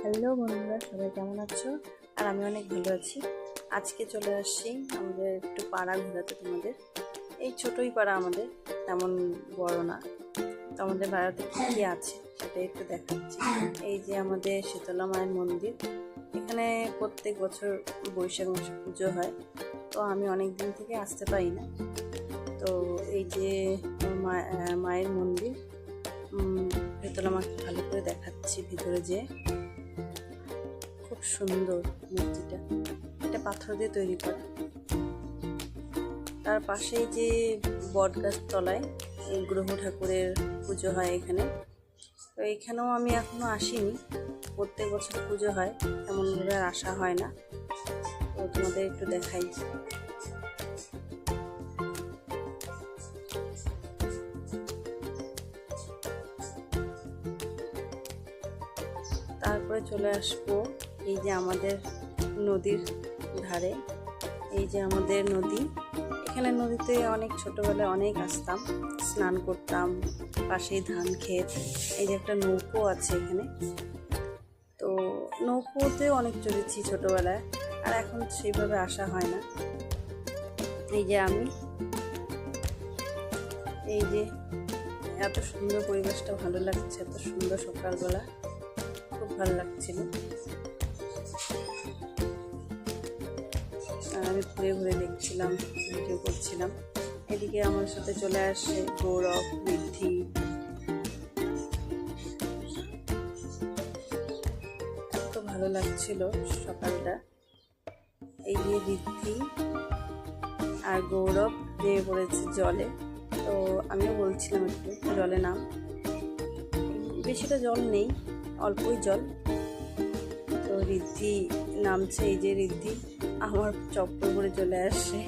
Hello বন্ধুরা, সবাই কেমন আছো? আর আমি অনেক ভালো আছি। আজকে চলে আসছি আমাদের একটু পাড়া ঘোরাতে। তোমাদের এই ছোটই পাড়া, আমাদের তেমন বড় না। তো আমাদের পাড়াতে কী আছে সেটাই একটু দেখাচ্ছি। এই যে আমাদের শীতলা মায়ের মন্দির, এখানে প্রত্যেক বছর বৈশাখ মাসে পুজো হয়। তো আমি অনেক দিন থেকে আসতে পারি না। তো এই যে মায়ের মন্দির, শীতলা মাকে ভালো করে দেখাচ্ছি ভিতরে। যে খুব সুন্দর মূর্তিটা, এটা পাথর দিয়ে তৈরি করা। তার পাশেই যে বটগাছ তলায় গ্রহ ঠাকুরের পুজো হয় এখানে। তো এখানেও আমি এখনো আসিনি। প্রত্যেক বছর পুজো হয়, তেমনভাবে আর আসা হয় না। তো তোমাদের একটু দেখাই। তারপরে চলে আসবো এই যে আমাদের নদীর ধারে। এই যে আমাদের নদী, এখানে নদীতে অনেক ছোটবেলায় অনেক আসতাম, স্নান করতাম। পাশেই ধান ক্ষেত। এই যে একটা নৌকো আছে এখানে, তো নৌকোতে অনেক চড়েছি ছোটবেলায়, আর এখন সেইভাবে আসা হয় না। এই যে আমি, এই যে এত সুন্দর পরিবেশটা ভালো লাগছে, এত সুন্দর সকালবেলা, খুব ভালো লাগছিল। আর আমি ঘুরে ঘুরে দেখছিলাম, ভিডিও করছিলাম। এদিকে আমার সাথে চলে আসে গৌরব, ঋদ্ধি। এত ভালো লাগছিল সকালটা। এই যে ঋদ্ধি আর গৌরব নেমে পড়েছে জলে। তো আমিও বলছিলাম একটু জলে নাম। বেশিটা জল নেই, অল্পই জল। তো ঋদ্ধি নামছে। এই যে ঋদ্ধি আমার চপ্পল পরে চলে আসছে।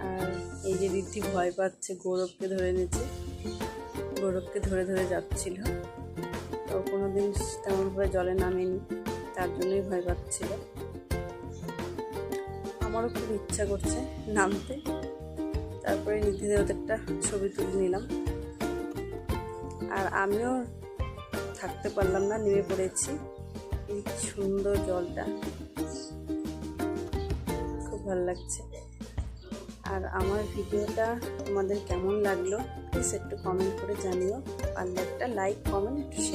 আর এই যে ঋদ্ধি ভয় পাচ্ছে, গৌরবকে ধরে নিয়েছে, গৌরবকে ধরে ধরে যাচ্ছিল। তো কোনোদিন তেমনভাবে জলে নামেনি, তার জন্যই ভয় পাচ্ছিল। আমারও খুব ইচ্ছা করছে নামতে। তারপরে ঋদ্ধিদের ওদেরটা ছবি তুলে নিলাম। আর আমিও থাকতে পারলাম না, নেমে পড়েছি। এই সুন্দর জলটা, খুব ভালো লাগছে। আর আমার ভিডিওটা তোমাদের কেমন লাগলো প্লিজ একটু কমেন্ট করে জানিও। পারলে একটা লাইক, কমেন্ট,